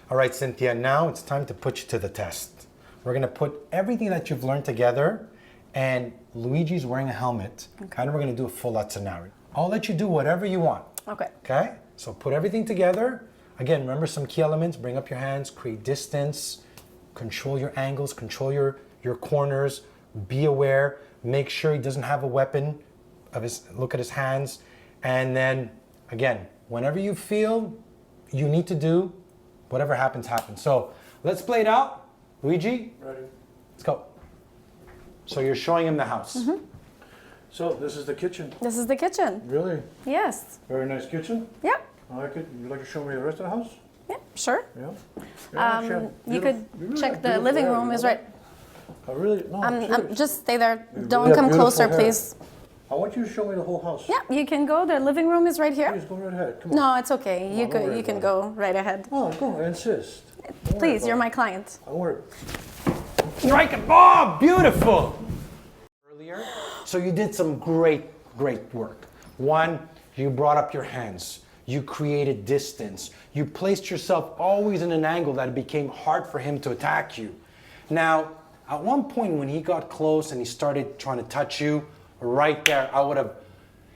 All right, Cynthia, now it's time to put you to the test. We're gonna put everything that you've learned together, and Luigi's wearing a helmet, and we're gonna do a full-out scenario. I'll let you do whatever you want. Okay. Okay? So put everything together. Again, remember some key elements. Bring up your hands, create distance, control your angles, control your corners, be aware, make sure he doesn't have a weapon look at his hands. And then, again, whenever you feel you need to do, whatever happens, happens. So let's play it out. Luigi? Ready. Let's go. So you're showing him the house. Mm-hmm. So this is the kitchen. This is the kitchen. Really? Yes. Very nice kitchen. Yep. I like it. You'd like to show me the rest of the house? Yeah, sure. Yeah. You could check the living room is right. I really, no, I'm Just stay there. You Don't really come have closer, beautiful hair. please. I want you to show me the whole house. Yeah, you can go. The living room is right here. Please go right ahead. Come on. No, it's okay. on, You don't could. worry You can about go right ahead. Oh, go. I insist. Don't worry Please, you're about my client. it. I worry. Strike it. Oh, beautiful. Earlier, so you did some great work. One, you brought up your hands. You created distance. You placed yourself always in an angle that it became hard for him to attack you. Now, at one point when he got close and he started trying to touch you, right there, I would have,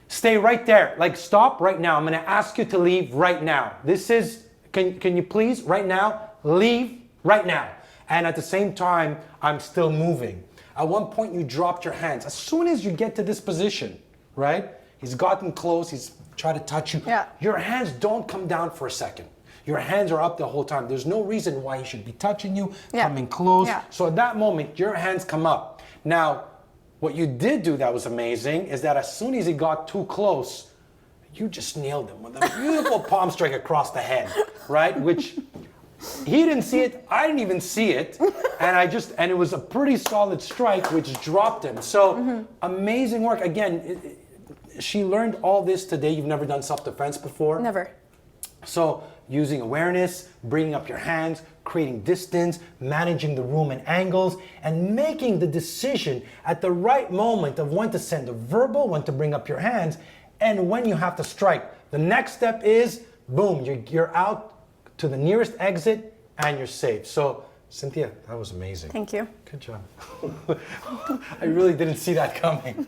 stay right there. Like, stop right now. I'm gonna ask you to leave right now. This is, can you please, right now, leave right now. And at the same time, I'm still moving. At one point you dropped your hands. As soon as you get to this position, right? He's gotten close, he's tried to touch you. Yeah. Your hands don't come down for a second. Your hands are up the whole time. There's no reason why he should be touching you, coming close. Yeah. So at that moment, your hands come up. Now, what you did do that was amazing is that as soon as he got too close, you just nailed him with a beautiful palm strike across the head, right? Which he didn't see it, I didn't even see it, and it was a pretty solid strike which dropped him. So amazing work. Again, she learned all this today. You've never done self-defense before? Never. So using awareness, bringing up your hands, creating distance, managing the room and angles, and making the decision at the right moment of when to send a verbal, when to bring up your hands, and when you have to strike. The next step is, boom, you're out to the nearest exit and you're safe. So, Cynthia, that was amazing. Thank you. Good job. I really didn't see that coming.